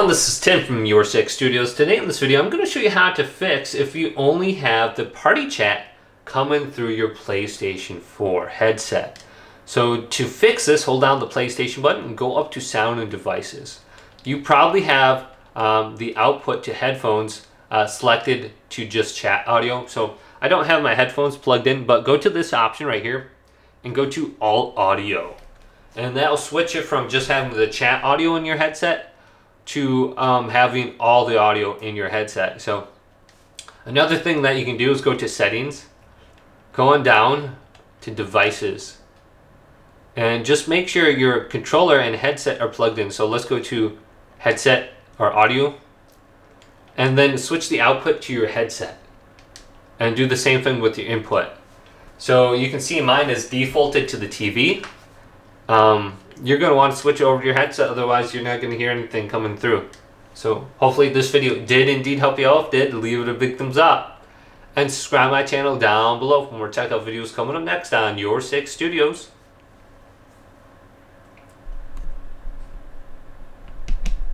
everyone, this is Tim from Your 6 Studios. Today in this video, I'm going to show you how to fix if you only have the party chat coming through your PlayStation 4 headset. So to fix this, hold down the PlayStation button and go up to Sound and Devices. You probably have the output to headphones selected to just chat audio. So I don't have my headphones plugged in, but go to this option right here and go to All Audio. And that'll switch it from just having the chat audio in your headset to having all the audio in your headset. So another thing that you can do is go to Settings, go on down to Devices, and just make sure your controller and headset are plugged in. So let's go to Headset or Audio, and then switch the output to your headset, and do the same thing with your input. So you can see mine is defaulted to the TV. You're going to want to switch over to your headset, otherwise you're not going to hear anything coming through. So hopefully this video did indeed help you out. If it did, leave it a big thumbs up. And subscribe to my channel down below for more tech videos coming up next on Your 6 Studios.